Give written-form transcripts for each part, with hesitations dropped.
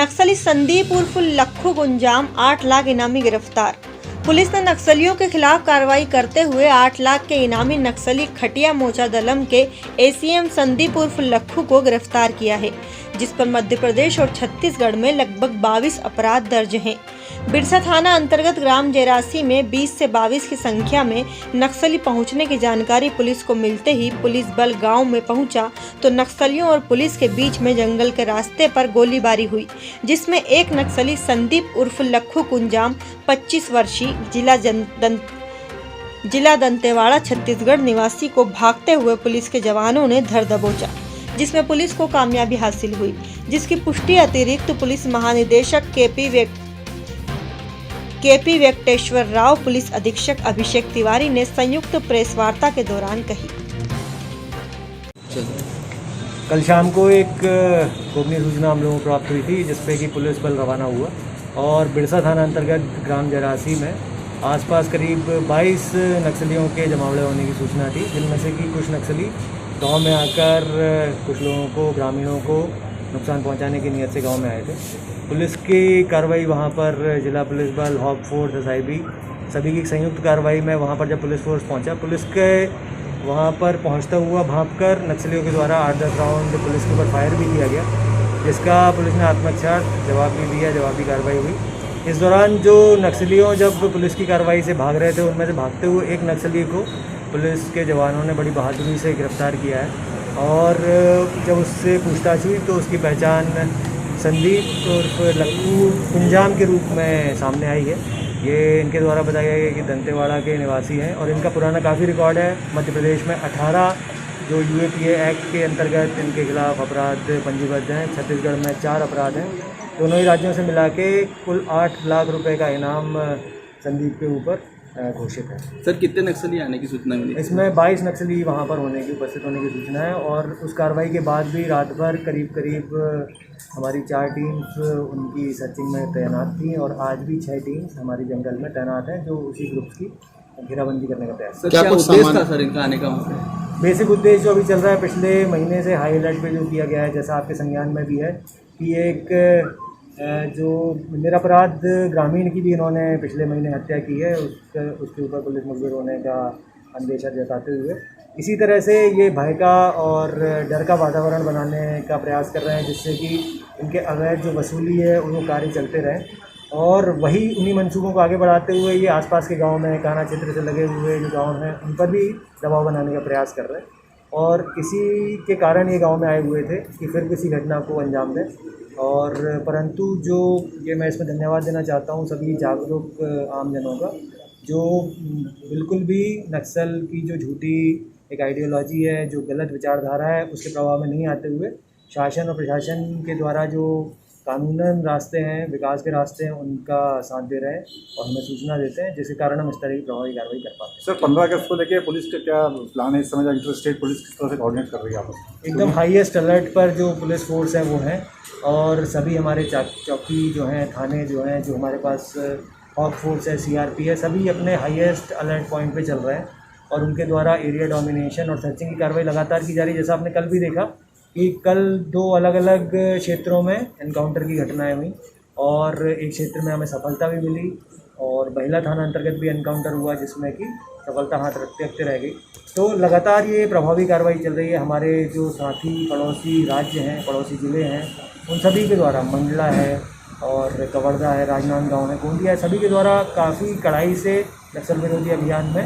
नक्सली संदीप उर्फ लखू गुंजाम 8 लाख इनामी गिरफ्तार। पुलिस ने नक्सलियों के खिलाफ कार्रवाई करते हुए 8 लाख के इनामी नक्सली खटिया मोचा दलम के एसीएम संदीप उर्फ लखू को गिरफ्तार किया है, जिस पर मध्य प्रदेश और छत्तीसगढ़ में लगभग 22 अपराध दर्ज हैं। बिरसा थाना अंतर्गत ग्राम जेरासी में 20 से 22 की संख्या में नक्सली पहुंचने की जानकारी पुलिस को मिलते ही पुलिस बल गांव में पहुंचा तो नक्सलियों और पुलिस के बीच में जंगल के रास्ते पर गोलीबारी हुई, जिसमें एक नक्सली संदीप उर्फ लखू कुंजाम 25 वर्षीय जिला दंतेवाड़ा छत्तीसगढ़ निवासी को भागते हुए पुलिस के जवानों ने धर दबोचा, जिसमें पुलिस को कामयाबी हासिल हुई, जिसकी पुष्टि अतिरिक्त पुलिस महानिदेशक केपी वेंकटेश्वर राव, पुलिस अधीक्षक अभिषेक तिवारी ने संयुक्त प्रेस वार्ता के दौरान कही। कल शाम को एक गोपनीय सूचना हम लोगों को प्राप्त हुई थी, जिसपे कि पुलिस बल रवाना हुआ और बिरसा थाना अंतर्गत ग्राम जेरासी में आसपास करीब 22 नक्सलियों के जमावड़े होने की सूचना थी, जिनमें से कि कुछ नक्सली गांव में आकर कुछ लोगों को, ग्रामीणों को नुकसान पहुंचाने की नीयत से गांव में आए थे। पुलिस की कार्रवाई वहां पर जिला पुलिस बल, हॉक फोर्स, SIB सभी की संयुक्त कार्रवाई में वहां पर जब पुलिस फोर्स पहुंचा, पुलिस के वहां पर पहुंचता हुआ भांपकर नक्सलियों के द्वारा 8-10 राउंड पुलिस के ऊपर फायर भी किया गया, जिसका पुलिस ने आत्मरक्षा जवाब भी दिया, जवाबी कार्रवाई हुई। इस दौरान जो नक्सलियों जब पुलिस की कार्रवाई से भाग रहे थे, उनमें से भागते हुए एक नक्सली को पुलिस के जवानों ने बड़ी बहादुरी से गिरफ्तार किया है और जब उससे पूछताछ हुई तो उसकी पहचान संदीप उर्फ लखू कुंजाम के रूप में सामने आई है। ये इनके द्वारा बताया गया कि दंतेवाड़ा के निवासी हैं और इनका पुराना काफ़ी रिकॉर्ड है। मध्य प्रदेश में 18 जो UAPA एक्ट के अंतर्गत इनके खिलाफ अपराध पंजीबद्ध हैं। छत्तीसगढ़ में 4 अपराध हैं। दोनों ही राज्यों से मिला के कुल 8 लाख रुपए का इनाम संदीप के ऊपर घोषित है। सर, कितने नक्सली आने की सूचना मिली? इसमें 22 नक्सली वहां पर उपस्थित होने की सूचना है और उस कार्रवाई के बाद भी रात भर करीब हमारी 4 टीम्स उनकी सर्चिंग में तैनात थी और आज भी 6 टीम्स हमारी जंगल में तैनात हैं, जो उसी ग्रुप की घेराबंदी करने का प्रयास। क्या उद्देश्य था सर इनका आने का? बेसिक उद्देश्य जो अभी चल रहा है पिछले महीने से हाई अलर्ट पे जो किया गया है, जैसा आपके संज्ञान में भी है कि एक जो निरपराध ग्रामीण की भी इन्होंने पिछले महीने हत्या की है, उसके ऊपर पुलिस मुखबिर होने का अंदेशा जताते हुए इसी तरह से ये भय का और डर का वातावरण बनाने का प्रयास कर रहे हैं, जिससे कि इनके अवैध जो वसूली है वो कार्य चलते रहें और वही उन्हीं मंसूबों को आगे बढ़ाते हुए ये आसपास के गांव में काना क्षेत्र से लगे हुए जो गांव हैं उन पर भी दबाव बनाने का प्रयास कर रहे हैं और इसी के कारण ये गांव में आए हुए थे कि फिर किसी घटना को अंजाम दें। और परंतु जो ये मैं इसमें धन्यवाद देना चाहता हूँ सभी जागरूक आमजनों का, जो बिल्कुल भी नक्सल की जो झूठी एक आइडियोलॉजी है, जो गलत विचारधारा है, उसके प्रभाव में नहीं आते हुए शासन और प्रशासन के द्वारा जो कानूनन रास्ते हैं, विकास के रास्ते हैं, उनका साथ दे रहे हैं और हमें सूचना देते हैं, जिसके कारण हम इस तरह की प्रभावी कार्रवाई कर पाते हैं। सर, 15 अगस्त को लेकर पुलिस का क्या प्लान है इस समय? इंटर स्टेट पुलिस किस तरह से कोऑर्डिनेट कर रही है आपस? एकदम हाईएस्ट अलर्ट पर जो पुलिस फोर्स है वो है और सभी हमारे चौकी जो हैं, थाने जो हैं, जो हमारे पास हॉक फोर्स है, CRP है, सभी अपने हाईएस्ट अलर्ट पॉइंट पे चल रहे हैं और उनके द्वारा एरिया डोमिनेशन और सर्चिंग की कार्रवाई लगातार की जा रही है। जैसा आपने कल भी देखा कि कल 2 अलग अलग क्षेत्रों में एनकाउंटर की घटनाएं हुई और एक क्षेत्र में हमें सफलता भी मिली और महिला थाना अंतर्गत भी एनकाउंटर हुआ, जिसमें कि सफलता हाथ रखते रह गई। तो लगातार ये प्रभावी कार्रवाई चल रही है। हमारे जो साथी पड़ोसी राज्य हैं, पड़ोसी ज़िले हैं, उन सभी के द्वारा, मंडला है और कवर्धा है, राजनांदगांव है, गोंदिया है, सभी के द्वारा काफ़ी कड़ाई से नक्सल विरोधी अभियान में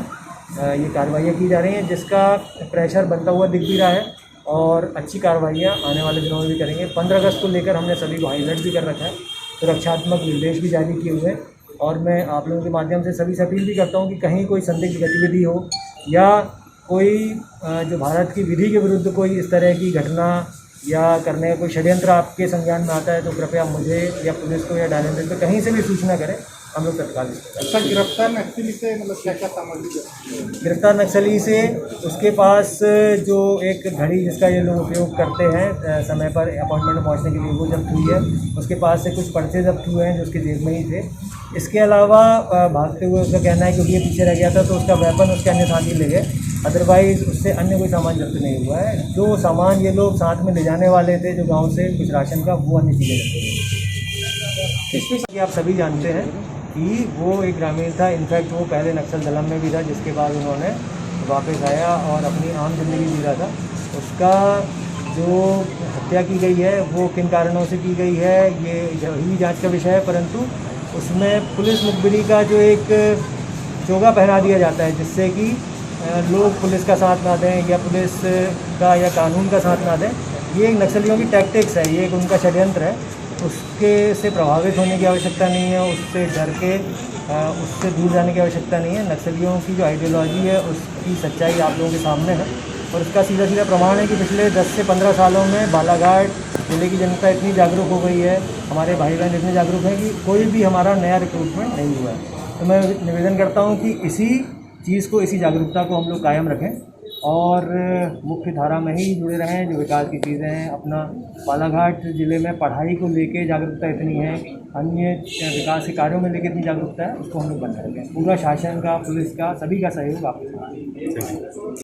ये कार्रवाइयाँ की जा रही हैं, जिसका प्रेशर बनता हुआ दिख भी रहा है और अच्छी कार्रवाइयाँ आने वाले दिनों में भी करेंगे। 15 अगस्त को लेकर हमने सभी को हाई अलर्ट भी कर रखा है, सुरक्षात्मक निर्देश भी जारी किए हुए हैं और मैं आप लोगों के माध्यम से सभी से अपील भी करता हूँ कि कहीं कोई संदिग्ध गतिविधि हो या कोई जो भारत की विधि के विरुद्ध कोई इस तरह की घटना या करने का कोई षड्यंत्र आपके संज्ञान में आता है तो कृपया मुझे या पुलिस को या डायल नंबर पर कहीं से भी सूचना करें, हम लोग तत्काल। गिरफ्तार नक्सली से मतलब क्या सामग्री? गिरफ्तार नक्सली से उसके पास जो एक घड़ी जिसका ये लोग उपयोग करते हैं समय पर अपॉइंटमेंट में पहुंचने के लिए, वो जब्त हुई है। उसके पास से कुछ पर्चे जब्त हुए हैं जो उसके जेब में ही थे। इसके अलावा भागते हुए उसका कहना है क्योंकि ये पीछे रह गया था तो उसका वेपन उसके अन्य साथी ले गए, अदरवाइज़ उससे अन्य कोई सामान जब्त नहीं हुआ है। जो सामान ये लोग साथ में ले जाने वाले थे जो गाँव से कुछ राशन का, वो अन्य चीज़ें जब्त हुई। कि आप सभी जानते हैं कि वो एक ग्रामीण था। इनफैक्ट वो पहले नक्सल दलम में भी था, जिसके बाद उन्होंने वापस आया और अपनी आम जिंदगी जी रहा था। उसका जो हत्या की गई है वो किन कारणों से की गई है ये यही जांच का विषय है, परंतु उसमें पुलिस मुखबिरी का जो एक चोगा पहना दिया जाता है, जिससे कि लोग पुलिस का साथ ना दें या पुलिस का या कानून का साथ ना दें। ये एक नक्सलियों की टैक्टिक्स है, ये एक उनका षड्यंत्र है। उसके से प्रभावित होने की आवश्यकता नहीं है, उससे डर के उससे दूर जाने की आवश्यकता नहीं है। नक्सलियों की जो आइडियोलॉजी है उसकी सच्चाई आप लोगों के सामने है और उसका सीधा सीधा प्रमाण है कि पिछले 10 से 15 सालों में बालाघाट जिले की जनता इतनी जागरूक हो गई है, हमारे भाई बहन इतने जागरूक हैं कि कोई भी हमारा नया रिक्रूटमेंट नहीं हुआ है। तो मैं निवेदन करता हूँ कि इसी चीज़ को, इसी जागरूकता को हम लोग कायम रखें और मुख्य धारा में ही जुड़े रहें। जो विकास की चीज़ें हैं, अपना बालाघाट ज़िले में पढ़ाई को लेके जागरूकता इतनी है, अन्य विकास के कार्यों में लेके इतनी जागरूकता है, उसको हम लोग बंद रखें। पूरा शासन का, पुलिस का, सभी का सहयोग आपको